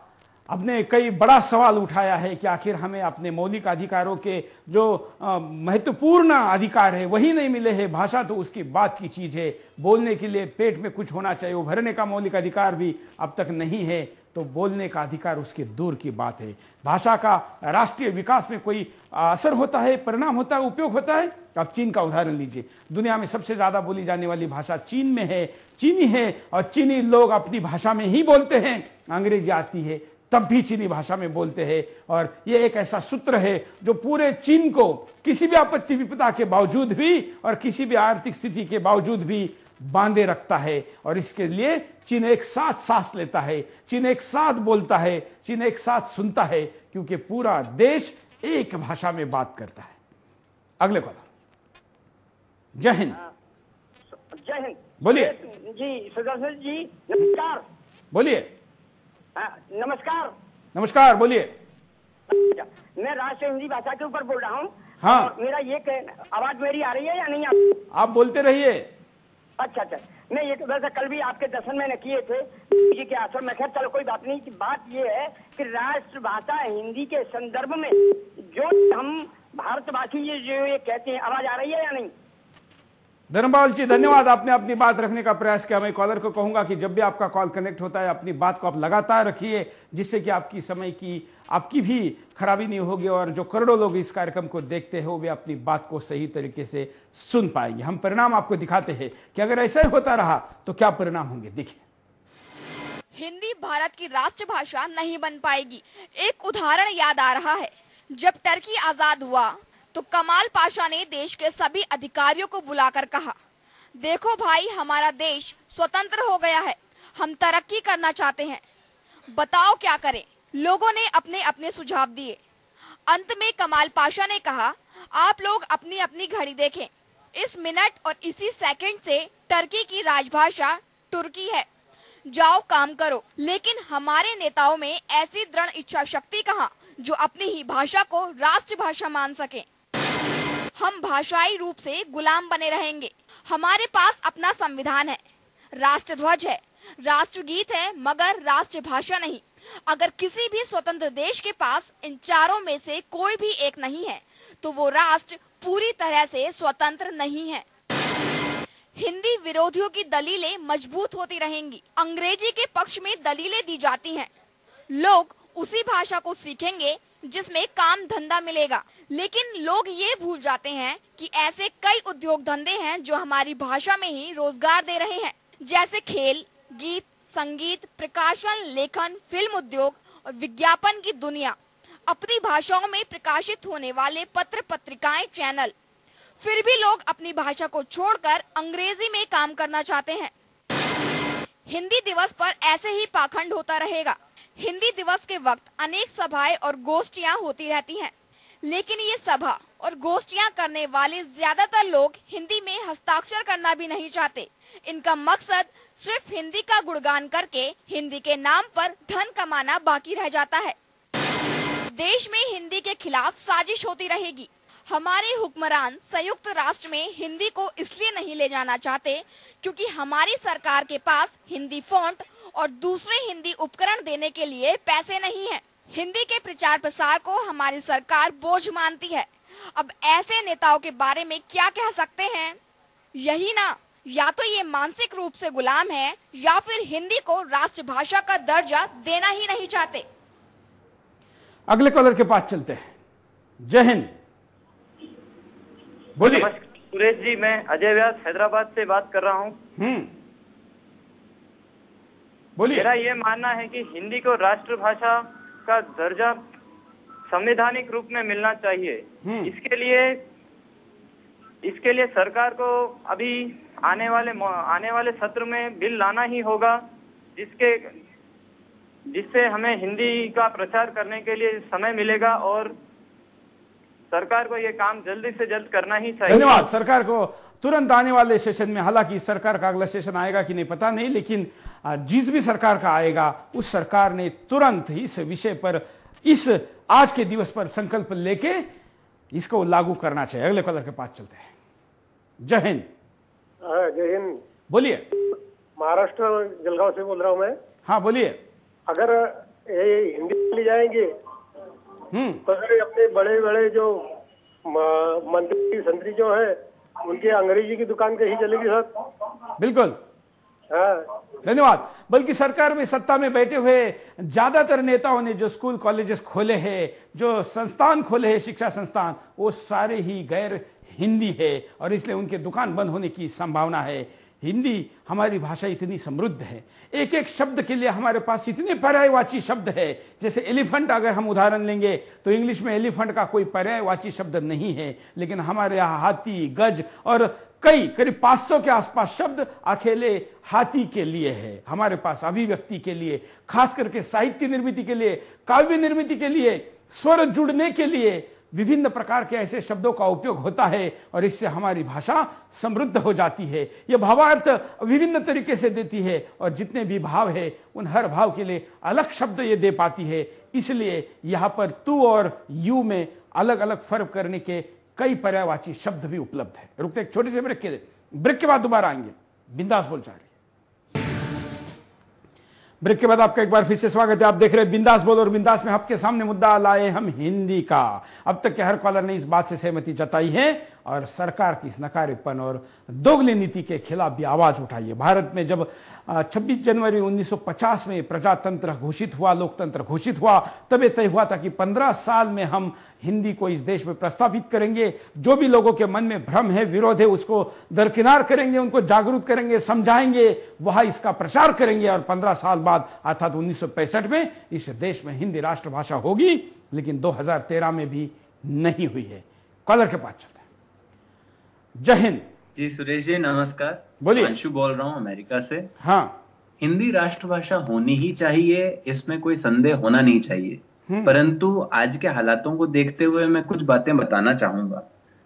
आपने कई बड़ा सवाल उठाया है कि आखिर हमें अपने मौलिक अधिकारों के जो महत्वपूर्ण अधिकार है वही नहीं मिले हैं। भाषा तो उसकी बात की चीज है, बोलने के लिए पेट में कुछ होना चाहिए, उभरने का मौलिक अधिकार भी अब तक नहीं है, तो बोलने का अधिकार उसके दूर की बात है। भाषा का राष्ट्रीय विकास में कोई असर होता है, परिणाम होता है, उपयोग होता है? आप चीन का उदाहरण लीजिए। दुनिया में सबसे ज्यादा बोली जाने वाली भाषा चीन में है, चीनी है, और चीनी लोग अपनी भाषा में ही बोलते हैं। अंग्रेजी आती है तब भी चीनी भाषा में बोलते हैं, और यह एक ऐसा सूत्र है जो पूरे चीन को किसी भी आपत्ति विपदा के बावजूद भी और किसी भी आर्थिक स्थिति के बावजूद भी बांधे रखता है। और इसके लिए चीन एक साथ सांस लेता है, चीन एक साथ बोलता है, चीन एक साथ सुनता है, क्योंकि पूरा देश एक भाषा में बात करता है। अगले कॉलर। जय हिंद। जय हिंद। बोलिए जी। सुदर्शन जी नमस्कार। बोलिए। नमस्कार। नमस्कार, बोलिए। मैं राष्ट्रीय हिंदी भाषा के ऊपर बोल रहा हूँ। हाँ, मेरा ये आवाज मेरी आ रही है या नहीं? आप बोलते रहिए। अच्छा अच्छा, मैं ये वैसे कल भी आपके दर्शन मैंने किए थे जी के आश्रम में। खैर चलो कोई बात नहीं। बात ये है कि राष्ट्रभाषा हिंदी के संदर्भ में जो हम भारतवासी ये कहते हैं, आवाज आ रही है या नहीं? धर्मपाल जी धन्यवाद, आपने अपनी बात रखने का प्रयास किया। मैं कॉलर को कहूंगा कि जब भी आपका कॉल कनेक्ट होता है अपनी बात को आप लगातार रखिए, जिससे कि आपकी समय की आपकी भी खराबी नहीं होगी और जो करोड़ों लोग इस कार्यक्रम को देखते हैं वो भी अपनी बात को सही तरीके से सुन पाएंगे। हम परिणाम आपको दिखाते हैं कि अगर ऐसा ही होता रहा तो क्या परिणाम होंगे, देखिए। हिंदी भारत की राष्ट्रभाषा नहीं बन पाएगी। एक उदाहरण याद आ रहा है। जब टर्की आजाद हुआ तो कमाल पाशा ने देश के सभी अधिकारियों को बुलाकर कहा, देखो भाई, हमारा देश स्वतंत्र हो गया है, हम तरक्की करना चाहते हैं, बताओ क्या करें। लोगों ने अपने अपने सुझाव दिए। अंत में कमाल पाशा ने कहा, आप लोग अपनी अपनी घड़ी देखें, इस मिनट और इसी सेकंड से टर्की की राजभाषा तुर्की है, जाओ काम करो। लेकिन हमारे नेताओं में ऐसी दृढ़ इच्छा शक्ति कहाँ जो अपनी ही भाषा को राष्ट्रभाषा मान सके। हम भाषाई रूप से गुलाम बने रहेंगे। हमारे पास अपना संविधान है, राष्ट्रध्वज है, राष्ट्रगीत है, मगर राष्ट्रभाषा नहीं। अगर किसी भी स्वतंत्र देश के पास इन चारों में से कोई भी एक नहीं है तो वो राष्ट्र पूरी तरह से स्वतंत्र नहीं है। हिंदी विरोधियों की दलीलें मजबूत होती रहेंगी। अंग्रेजी के पक्ष में दलीलें दी जाती हैं। लोग उसी भाषा को सीखेंगे जिसमें काम धंधा मिलेगा। लेकिन लोग ये भूल जाते हैं कि ऐसे कई उद्योग धंधे हैं जो हमारी भाषा में ही रोजगार दे रहे हैं, जैसे खेल, गीत, संगीत, प्रकाशन, लेखन, फिल्म उद्योग और विज्ञापन की दुनिया। अपनी भाषाओं में प्रकाशित होने वाले पत्र पत्रिकाएं, चैनल। फिर भी लोग अपनी भाषा को छोड़कर अंग्रेजी में काम करना चाहते हैं। हिंदी दिवस पर ऐसे ही पाखंड होता रहेगा। हिंदी दिवस के वक्त अनेक सभाएं और गोष्ठियां होती रहती हैं, लेकिन ये सभा और गोष्ठियां करने वाले ज्यादातर लोग हिंदी में हस्ताक्षर करना भी नहीं चाहते। इनका मकसद सिर्फ हिंदी का गुणगान करके हिंदी के नाम पर धन कमाना बाकी रह जाता है। देश में हिंदी के खिलाफ साजिश होती रहेगी। हमारे हुक्मरान संयुक्त राष्ट्र में हिंदी को इसलिए नहीं ले जाना चाहते क्योंकि हमारी सरकार के पास हिंदी फॉन्ट और दूसरे हिंदी उपकरण देने के लिए पैसे नहीं है। हिंदी के प्रचार प्रसार को हमारी सरकार बोझ मानती है। अब ऐसे नेताओं के बारे में क्या कह सकते हैं? यही ना, या तो ये मानसिक रूप से गुलाम है या फिर हिंदी को राष्ट्रभाषा का दर्जा देना ही नहीं चाहते। अगले कॉलर के पास चलते हैं। जय हिंद, बोलिए। सुरेश जी, मैं अजय व्यास हैदराबाद से बात कर रहा हूँ। बोलिए। मेरा ये मानना है कि हिंदी को राष्ट्रभाषा का दर्जा संवैधानिक रूप में मिलना चाहिए। इसके लिए सरकार को अभी आने वाले सत्र में बिल लाना ही होगा, जिससे हमें हिंदी का प्रचार करने के लिए समय मिलेगा और सरकार को ये काम जल्दी से जल्द करना ही चाहिए। धन्यवाद। सरकार को तुरंत आने वाले सेशन में, हालांकि सरकार का अगला सेशन आएगा कि नहीं पता नहीं, लेकिन जिस भी सरकार का आएगा उस सरकार ने तुरंत इस विषय पर, इस आज के दिवस पर संकल्प लेके इसको लागू करना चाहिए। अगले कॉलर के पास चलते हैं। जय हिंद। जय हिंद, बोलिए। महाराष्ट्र जलगांव से बोल रहा हूँ मैं। हाँ बोलिए। अगर ये हिंदी ले जाएंगे तो अपने बड़े बड़े जो मंत्री संतरी जो है उनके अंग्रेजी की दुकान कहीं चलेगी सर? बिल्कुल। हाँ, धन्यवाद। बल्कि सरकार में सत्ता में बैठे हुए ज्यादातर नेताओं ने जो स्कूल कॉलेजेस खोले हैं, जो संस्थान खोले हैं, शिक्षा संस्थान, वो सारे ही गैर हिंदी है और इसलिए उनके दुकान बंद होने की संभावना है। हिंदी हमारी भाषा इतनी समृद्ध है, एक एक शब्द के लिए हमारे पास इतने पर्यायवाची शब्द है। जैसे एलिफेंट अगर हम उदाहरण लेंगे तो इंग्लिश में एलिफेंट का कोई पर्यायवाची शब्द नहीं है, लेकिन हमारे यहाँ हाथी, गज और करीब 500 के आसपास शब्द अकेले हाथी के लिए है। हमारे पास अभिव्यक्ति के लिए, खास करके साहित्य निर्मिति के लिए, काव्य निर्मिति के लिए, स्वर जुड़ने के लिए विभिन्न प्रकार के ऐसे शब्दों का उपयोग होता है और इससे हमारी भाषा समृद्ध हो जाती है। यह भावार्थ विभिन्न तरीके से देती है और जितने भी भाव है उन हर भाव के लिए अलग शब्द ये दे पाती है। इसलिए यहाँ पर तू और यू में अलग अलग फर्क करने के कई पर्यायवाची शब्द भी उपलब्ध है। रुकते एक छोटे से ब्रेक के बाद दोबारा आएंगे। बिंदास बोल जारी। ब्रेक के बाद आपका एक बार फिर से स्वागत है। आप देख रहे हैं बिंदास बोल और बिंदास में आपके सामने मुद्दा लाए हम हिंदी का। अब तक के हर कॉलर ने इस बात से सहमति जताई है और सरकार की इस नकारेपन और दोगली नीति के खिलाफ भी आवाज उठाई है। भारत में जब 26 जनवरी 1950 में प्रजातंत्र घोषित हुआ, लोकतंत्र घोषित हुआ, तब यह तय हुआ था कि 15 साल में हम हिंदी को इस देश में प्रस्तावित करेंगे। जो भी लोगों के मन में भ्रम है, विरोध है, उसको दरकिनार करेंगे, उनको जागरूक करेंगे, समझाएंगे, वहां इसका प्रचार करेंगे और 15 साल बाद अर्थात 1965 में इस देश में हिंदी राष्ट्रभाषा होगी। लेकिन 2013 में भी नहीं हुई है। कॉलर के पास चलते हैं। जय हिंद। जी सुरेश जी नमस्कार। बोलिए। अंशु बोल रहा हूँ अमेरिका से। हाँ, हिंदी राष्ट्रभाषा होनी ही चाहिए, इसमें कोई संदेह होना नहीं चाहिए। परंतु आज के हालातों को देखते हुए मैं कुछ बातें बताना चाहूंगा।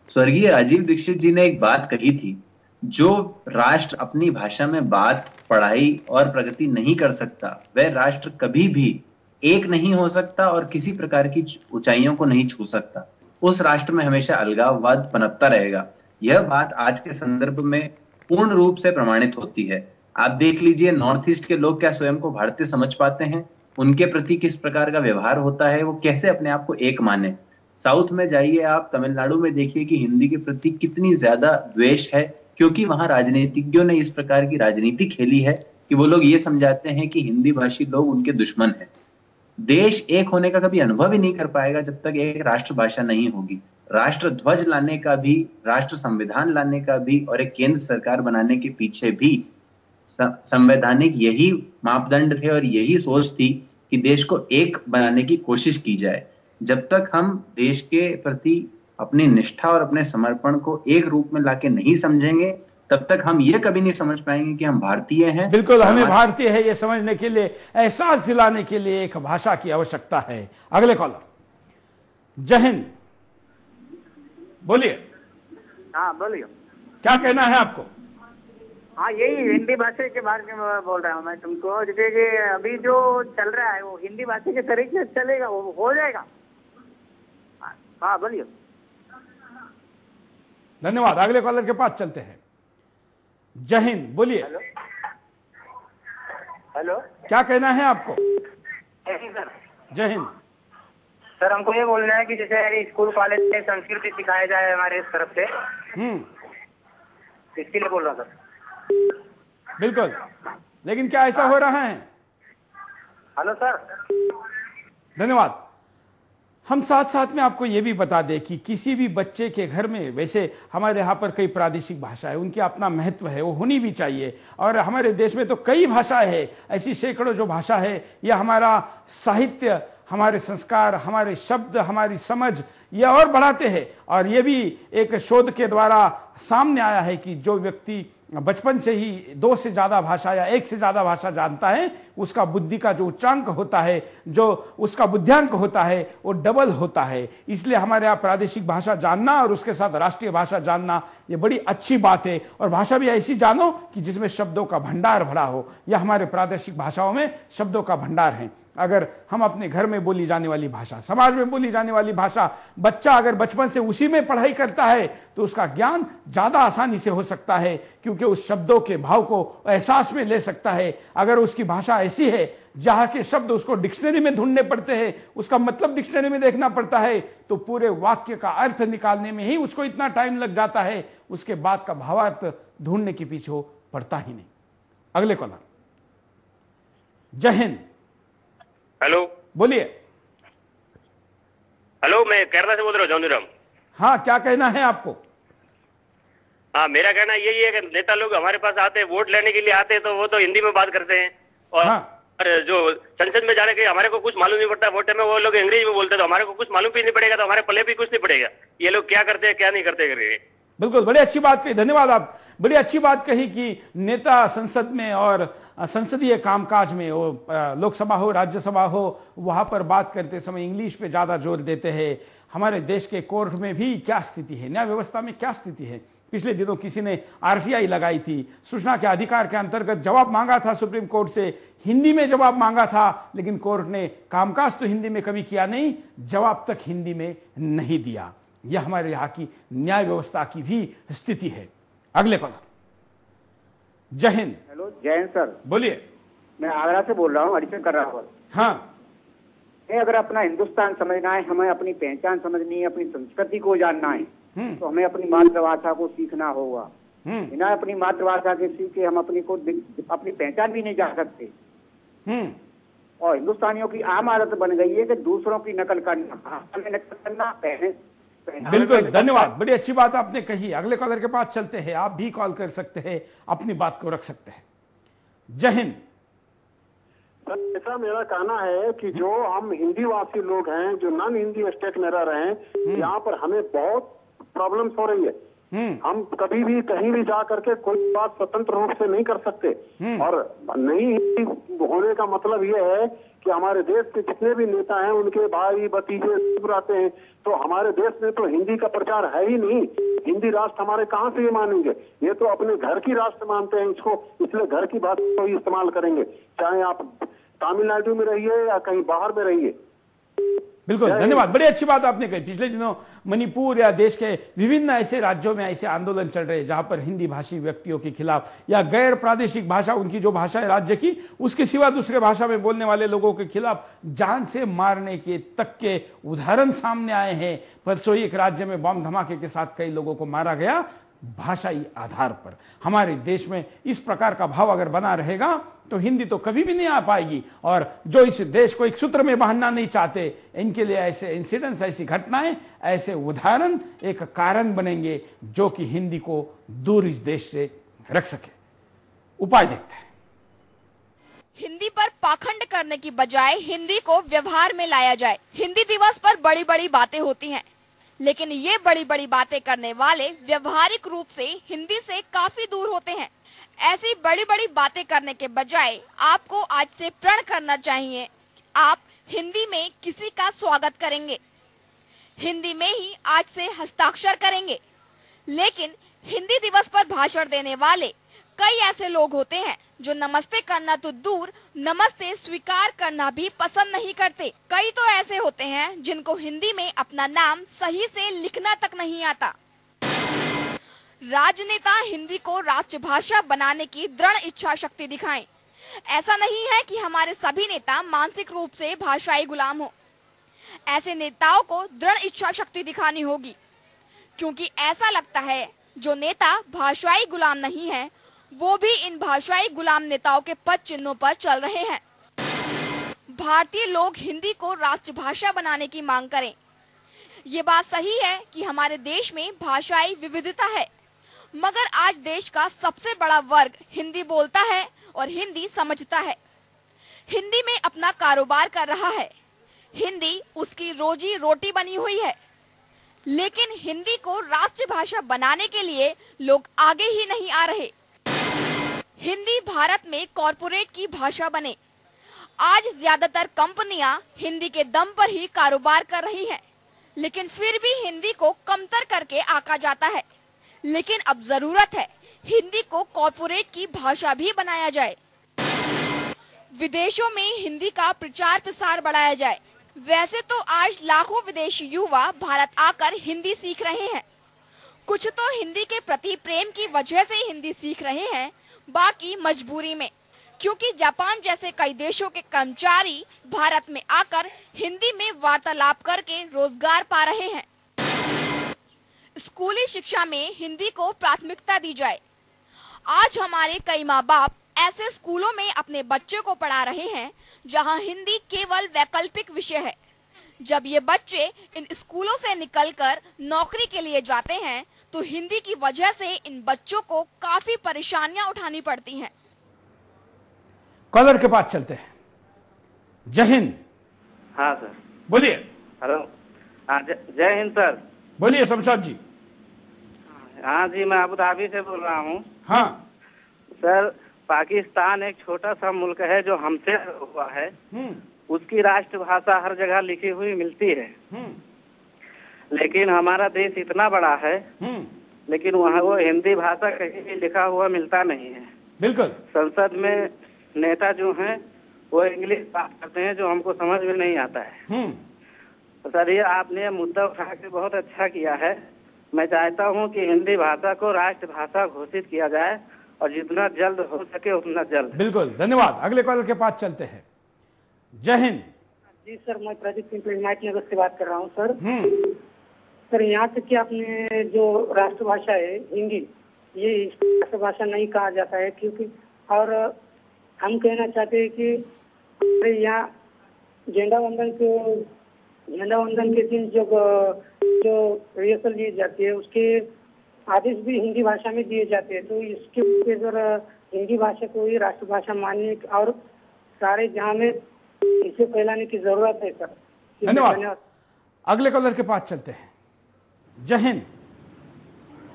स्वर्गीय राजीव दीक्षित जी ने एक बात कही थी, जो राष्ट्र अपनी भाषा में बात, पढ़ाई और प्रगति नहीं कर सकता, वह राष्ट्र कभी भी एक नहीं हो सकता और किसी प्रकार की ऊंचाइयों को नहीं छू सकता। उस राष्ट्र में हमेशा अलगाववाद पनपता रहेगा। यह बात आज के संदर्भ में पूर्ण रूप से प्रमाणित होती है। आप देख लीजिए, नॉर्थ ईस्ट के लोग क्या स्वयं को भारतीय समझ पाते हैं? उनके प्रति किस प्रकार का व्यवहार होता है? वो कैसे अपने आप को एक माने? साउथ में जाइए आप, तमिलनाडु में देखिए कि हिंदी के प्रति कितनी ज्यादा द्वेष है, क्योंकि वहां राजनीतिज्ञों ने इस प्रकार की राजनीति खेली है कि वो लोग ये समझाते हैं कि हिंदी भाषी लोग उनके दुश्मन हैं। देश एक होने का कभी अनुभव ही नहीं कर पाएगा जब तक एक राष्ट्रभाषा नहीं होगी। राष्ट्र ध्वज लाने का भी, राष्ट्र संविधान लाने का भी और एक केंद्र सरकार बनाने के पीछे भी संवैधानिक यही मापदंड थे और यही सोच थी कि देश को एक बनाने की कोशिश की जाए। जब तक हम देश के प्रति अपनी निष्ठा और अपने समर्पण को एक रूप में लाके नहीं समझेंगे, तब तक हम ये कभी नहीं समझ पाएंगे कि हम भारतीय हैं। बिल्कुल, हमें भारतीय है ये समझने के लिए, एहसास दिलाने के लिए एक भाषा की आवश्यकता है। अगले कॉलर। जय हिंद। बोलिए। हाँ बोलिए, क्या कहना है आपको? हाँ यही हिंदी भाषा के बारे में बोल रहा हूँ मैं तुमको। जैसे कि अभी जो चल रहा है वो हिंदी भाषा के तरीके से चलेगा, वो हो जाएगा। हाँ बोलिए। धन्यवाद। अगले कॉलर के पास चलते हैं। जय हिंद, बोलिए। हेलो, क्या कहना है आपको? सर। जय हिंद सर, हमको ये बोलना है कि जैसे स्कूल कॉलेज में संस्कृति सिखाया जाए हमारे इस तरफ से, इसके लिए बोल रहा सर। बिल्कुल, लेकिन क्या ऐसा हो रहा है? Hello sir. धन्यवाद। हम साथ साथ में आपको यह भी बता दें कि किसी भी बच्चे के घर में, वैसे हमारे यहाँ पर कई प्रादेशिक भाषाएं, उनकी अपना महत्व है, वो होनी भी चाहिए। और हमारे देश में तो कई भाषाएं हैं, ऐसी सैकड़ों जो भाषा है, यह हमारा साहित्य, हमारे संस्कार, हमारे शब्द, हमारी समझ यह और बढ़ाते हैं। और यह भी एक शोध के द्वारा सामने आया है कि जो व्यक्ति बचपन से ही 2 से ज्यादा भाषा या 1 से ज्यादा भाषा जानता है, उसका बुद्धि का जो उच्चांक होता है, जो उसका बुद्धियांक होता है, वो डबल होता है। इसलिए हमारे यहाँ प्रादेशिक भाषा जानना और उसके साथ राष्ट्रीय भाषा जानना ये बड़ी अच्छी बात है। और भाषा भी ऐसी जानो कि जिसमें शब्दों का भंडार भरा हो। यह हमारे प्रादेशिक भाषाओं में शब्दों का भंडार है। अगर हम अपने घर में बोली जाने वाली भाषा, समाज में बोली जाने वाली भाषा, बच्चा अगर बचपन से उसी में पढ़ाई करता है तो उसका ज्ञान ज्यादा आसानी से हो सकता है, क्योंकि उस शब्दों के भाव को एहसास में ले सकता है। अगर उसकी भाषा ऐसी है जहां के शब्द उसको डिक्शनरी में ढूंढने पड़ते हैं, उसका मतलब डिक्शनरी में देखना पड़ता है, तो पूरे वाक्य का अर्थ निकालने में ही उसको इतना टाइम लग जाता है, उसके बाद का भावार्थ ढूंढने के पीछे पड़ता ही नहीं। अगले कॉलर। जय हिंद। हेलो, बोलिए। हेलो, मैं केरला से बोल रहा हूँ, जौनूराम। हाँ, क्या कहना है आपको? हाँ, मेरा कहना यही है कि नेता लोग हमारे पास आते हैं, वोट लेने के लिए आते हैं, तो वो तो हिंदी में बात करते हैं। और और जो संसद में जाने के हमारे को कुछ मालूम नहीं पड़ता, वोट में वो लोग अंग्रेजी में बोलते हैं, तो हमारे को कुछ मालूम भी नहीं पड़ेगा, तो हमारे पल्ले भी कुछ नहीं पड़ेगा ये लोग क्या करते हैं क्या नहीं करते करके। बिल्कुल, बड़ी अच्छी बात कही। धन्यवाद। आप बड़ी अच्छी बात कही कि नेता संसद में और संसदीय कामकाज में, वो लोकसभा हो राज्यसभा हो, वहां पर बात करते समय इंग्लिश पे ज्यादा जोर देते हैं। हमारे देश के कोर्ट में भी क्या स्थिति है, न्याय व्यवस्था में क्या स्थिति है? पिछले दिनों किसी ने आरटीआई लगाई थी, सूचना के अधिकार के अंतर्गत जवाब मांगा था सुप्रीम कोर्ट से, हिंदी में जवाब मांगा था, लेकिन कोर्ट ने कामकाज तो हिंदी में कभी किया नहीं, जवाब तक हिंदी में नहीं दिया। यह हमारे यहाँ की न्याय व्यवस्था की भी स्थिति है। अगले कॉलर। जय हिंद। हेलो, जय हिंद सर। बोलिए। मैं आगरा से बोल रहा हूँ, हरिचंद कर रहा हूँ। हाँ, अगर अपना हिंदुस्तान समझना है, हमें अपनी पहचान समझनी है, अपनी संस्कृति को जानना है, तो हमें अपनी मातृभाषा को सीखना होगा। बिना अपनी मातृभाषा के सीखे हम अपनी पहचान भी नहीं जान सकते। और हिंदुस्तानियों की आम आदत बन गई है कि दूसरों की नकल करना, भाषा में नकल करना, बिल्कुल। धन्यवाद, बड़ी अच्छी बात आपने कही। अगले कॉलर के पास चलते हैं। आप भी कॉल कर सकते हैं, अपनी बात को रख सकते हैं। जय हिंद। ऐसा मेरा कहना है कि जो हम हिंदी भाषी लोग हैं, जो नॉन हिंदी स्टेट में रह रहे हैं, यहाँ पर हमें बहुत प्रॉब्लम्स हो रही है। हम कभी भी कहीं भी जा करके कोई बात स्वतंत्र रूप से नहीं कर सकते। और नहीं होने का मतलब ये है कि हमारे देश के जितने भी नेता हैं, उनके भाई भतीजे सब रहते हैं, तो हमारे देश में तो हिंदी का प्रचार है ही नहीं। हिंदी राष्ट्र हमारे कहाँ से ये मानेंगे? ये तो अपने घर की राष्ट्र मानते हैं इसको, इसलिए घर की भाषा को ही इस्तेमाल करेंगे, चाहे आप तमिलनाडु में रहिए या कहीं बाहर में रहिए। बिल्कुल, धन्यवाद। बड़ी अच्छी बात आपने कही। पिछले दिनों मणिपुर या देश के विभिन्न ऐसे राज्यों में ऐसे आंदोलन चल रहे हैं जहां पर हिंदी भाषी व्यक्तियों के खिलाफ या गैर प्रादेशिक भाषा, उनकी जो भाषा है राज्य की, उसके सिवा दूसरे भाषा में बोलने वाले लोगों के खिलाफ जान से मारने के तक के उदाहरण सामने आए हैं। परसों एक राज्य में बम धमाके के साथ कई लोगों को मारा गया भाषाई आधार पर। हमारे देश में इस प्रकार का भाव अगर बना रहेगा तो हिंदी तो कभी भी नहीं आ पाएगी। और जो इस देश को एक सूत्र में बांधना नहीं चाहते, इनके लिए ऐसे इंसिडेंट्स, ऐसी घटनाएं, ऐसे उदाहरण एक कारण बनेंगे जो कि हिंदी को दूर इस देश से रख सके। उपाय देखते हैं। हिंदी पर पाखंड करने की बजाय हिंदी को व्यवहार में लाया जाए। हिंदी दिवस पर बड़ी बड़ी बातें होती हैं, लेकिन ये बड़ी बड़ी बातें करने वाले व्यवहारिक रूप से हिंदी से काफी दूर होते हैं। ऐसी बड़ी बड़ी बातें करने के बजाय आपको आज से प्रण करना चाहिए, आप हिंदी में किसी का स्वागत करेंगे। हिंदी में ही आज से हस्ताक्षर करेंगे। लेकिन हिंदी दिवस पर भाषण देने वाले कई ऐसे लोग होते हैं जो नमस्ते करना तो दूर, नमस्ते स्वीकार करना भी पसंद नहीं करते। कई तो ऐसे होते हैं जिनको हिंदी में अपना नाम सही से लिखना तक नहीं आता। राजनेता हिंदी को राष्ट्रभाषा बनाने की दृढ़ इच्छा शक्ति दिखाएं। ऐसा नहीं है कि हमारे सभी नेता मानसिक रूप से भाषाई गुलाम हो। ऐसे नेताओं को दृढ़ इच्छा शक्ति दिखानी होगी, क्योंकि ऐसा लगता है जो नेता भाषाई गुलाम नहीं है वो भी इन भाषाई गुलाम नेताओं के पद चिन्हों पर चल रहे हैं। भारतीय लोग हिंदी को राष्ट्रभाषा बनाने की मांग करें। ये बात सही है कि हमारे देश में भाषाई विविधता है, मगर आज देश का सबसे बड़ा वर्ग हिंदी बोलता है और हिंदी समझता है, हिंदी में अपना कारोबार कर रहा है, हिंदी उसकी रोजी रोटी बनी हुई है। लेकिन हिंदी को राष्ट्रभाषा बनाने के लिए लोग आगे ही नहीं आ रहे। हिंदी भारत में कॉरपोरेट की भाषा बने। आज ज्यादातर कंपनियां हिंदी के दम पर ही कारोबार कर रही हैं, लेकिन फिर भी हिंदी को कमतर करके आंका जाता है। लेकिन अब जरूरत है हिंदी को कॉरपोरेट की भाषा भी बनाया जाए। विदेशों में हिंदी का प्रचार प्रसार बढ़ाया जाए। वैसे तो आज लाखों विदेशी युवा भारत आकर हिंदी सीख रहे हैं। कुछ तो हिंदी के प्रति प्रेम की वजह से हिंदी सीख रहे हैं, बाकी मजबूरी में, क्योंकि जापान जैसे कई देशों के कर्मचारी भारत में आकर हिंदी में वार्तालाप करके रोजगार पा रहे हैं। स्कूली शिक्षा में हिंदी को प्राथमिकता दी जाए। आज हमारे कई माँ बाप ऐसे स्कूलों में अपने बच्चे को पढ़ा रहे हैं जहां हिंदी केवल वैकल्पिक विषय है। जब ये बच्चे इन स्कूलों से निकलकर नौकरी के लिए जाते हैं तो हिंदी की वजह से इन बच्चों को काफी परेशानियां उठानी पड़ती हैं। कॉलर के पास चलते हैं। जय हिंद। हाँ सर बोलिए। हेलो। हाँ जय हिंद सर। बोलिए शमशाद जी। हाँ जी, मैं अबू धाबी से बोल रहा हूँ। हाँ सर, पाकिस्तान एक छोटा सा मुल्क है जो हमसे हुआ है। उसकी राष्ट्रभाषा हर जगह लिखी हुई मिलती है, लेकिन हमारा देश इतना बड़ा है लेकिन वहाँ वो हिंदी भाषा कहीं भी लिखा हुआ मिलता नहीं है। बिल्कुल। संसद में नेता जो हैं वो इंग्लिश बात करते हैं जो हमको समझ में नहीं आता है। तो सर, ये आपने मुद्दा उठा के बहुत अच्छा किया है। मैं चाहता हूँ कि हिंदी भाषा को राष्ट्रभाषा घोषित किया जाए और जितना जल्द हो सके उतना जल्द। बिल्कुल, धन्यवाद। अगले कॉलर के पास चलते हैं। जय हिंद। जी सर, मैं प्रदीप सिंह हिमायत नगर से बात कर रहा हूँ सर। सर, यहाँ तक कि आपने जो राष्ट्रभाषा है हिंदी, ये राष्ट्रभाषा नहीं कहा जाता है, क्योंकि और हम कहना चाहते हैं कि यहाँ झंडा वंदन के दिन जब जो रिहर्सल ली जाती है उसके आदेश भी हिंदी भाषा में दिए जाते हैं। तो इसके ऊपर हिंदी भाषा को ही राष्ट्रभाषा मानने और सारे जहां में इसे फैलाने की जरूरत है सर। धन्यवाद। अगले कॉलर के पास चलते हैं। जय हिंद।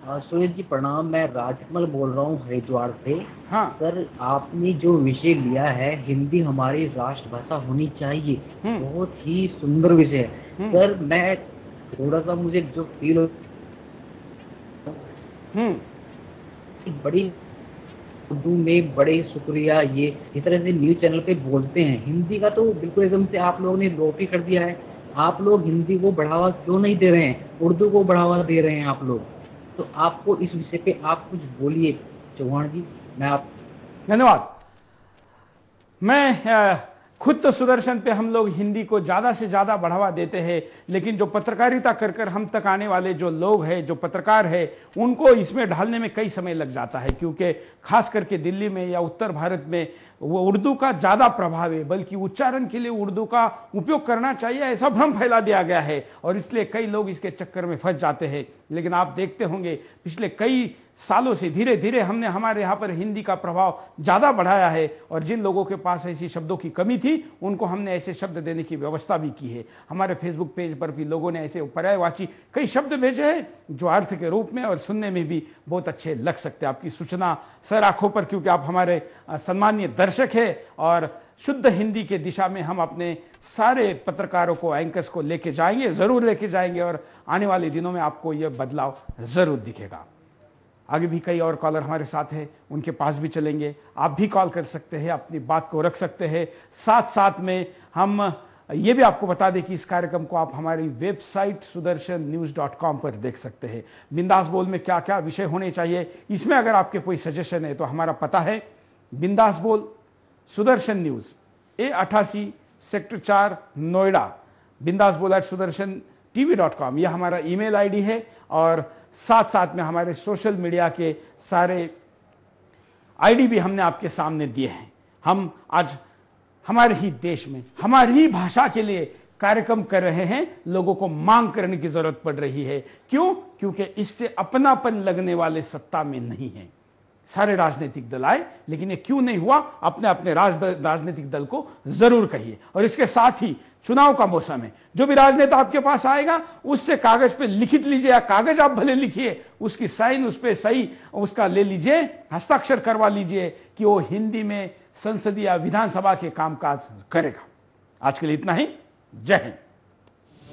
सुनील जी प्रणाम, मैं राजकमल बोल रहा हूँ हरिद्वार से। हाँ सर, आपने जो विषय लिया है हिंदी हमारी राष्ट्रभाषा होनी चाहिए, बहुत ही सुंदर विषय है सर। मैं थोड़ा सा मुझे जो फील हो बड़ी उर्दू में बड़े शुक्रिया ये इस तरह से न्यूज चैनल पे बोलते हैं। हिंदी का तो बिल्कुल एकदम से आप लोगों ने लोप ही कर दिया है। आप लोग हिंदी को बढ़ावा क्यों नहीं दे रहे हैं, उर्दू को बढ़ावा दे रहे हैं आप लोग। तो आपको इस विषय पे आप कुछ बोलिए चौहान जी। मैं आप धन्यवाद। मैं खुद तो सुदर्शन पे हम लोग हिंदी को ज़्यादा से ज़्यादा बढ़ावा देते हैं, लेकिन जो पत्रकारिता कर हम तक आने वाले जो लोग हैं, जो पत्रकार हैं, उनको इसमें ढालने में कई समय लग जाता है, क्योंकि खास करके दिल्ली में या उत्तर भारत में वो उर्दू का ज़्यादा प्रभाव है, बल्कि उच्चारण के लिए उर्दू का उपयोग करना चाहिए ऐसा भ्रम फैला दिया गया है और इसलिए कई लोग इसके चक्कर में फंस जाते हैं। लेकिन आप देखते होंगे पिछले कई सालों से धीरे धीरे हमने हमारे यहाँ पर हिंदी का प्रभाव ज़्यादा बढ़ाया है और जिन लोगों के पास ऐसी शब्दों की कमी थी उनको हमने ऐसे शब्द देने की व्यवस्था भी की है। हमारे फेसबुक पेज पर भी लोगों ने ऐसे पर्यायवाची कई शब्द भेजे हैं जो अर्थ के रूप में और सुनने में भी बहुत अच्छे लग सकते हैं। आपकी सूचना सर आंखों पर, क्योंकि आप हमारे सम्मानीय दर्शक हैं और शुद्ध हिंदी के दिशा में हम अपने सारे पत्रकारों को, एंकर्स को लेके जाएंगे, जरूर लेके जाएंगे और आने वाले दिनों में आपको यह बदलाव जरूर दिखेगा। आगे भी कई और कॉलर हमारे साथ हैं, उनके पास भी चलेंगे। आप भी कॉल कर सकते हैं, अपनी बात को रख सकते हैं। साथ साथ में हम ये भी आपको बता दें कि इस कार्यक्रम को आप हमारी वेबसाइट sudarshannews.com पर देख सकते हैं। बिंदास बोल में क्या क्या विषय होने चाहिए, इसमें अगर आपके कोई सजेशन है तो हमारा पता है बिंदास बोल, Sudarshan news, A88 sector 4 Noida, बिंदास बोल @sudarshanTV.com, यह हमारा ईमेल आईडी है। और साथ साथ में हमारे सोशल मीडिया के सारे आईडी भी हमने आपके सामने दिए हैं। हम आज हमारे ही देश में हमारी ही भाषा के लिए कार्यक्रम कर रहे हैं। लोगों को मांग करने की जरूरत पड़ रही है। क्यों? क्योंकि इससे अपनापन लगने वाले सत्ता में नहीं है। सारे राजनीतिक दल आए, लेकिन ये क्यों नहीं हुआ, अपने अपने राजनीतिक दल को जरूर कहिए। और इसके साथ ही चुनाव का मौसम है, जो भी राजनेता आपके पास आएगा उससे कागज पे लिखित लीजिए, या कागज आप भले लिखिए, उसकी साइन उस पे सही उसका ले लीजिए, हस्ताक्षर करवा लीजिए कि वो हिंदी में संसदीय विधानसभा के कामकाज करेगा। आज के लिए इतना ही। जय हिंद।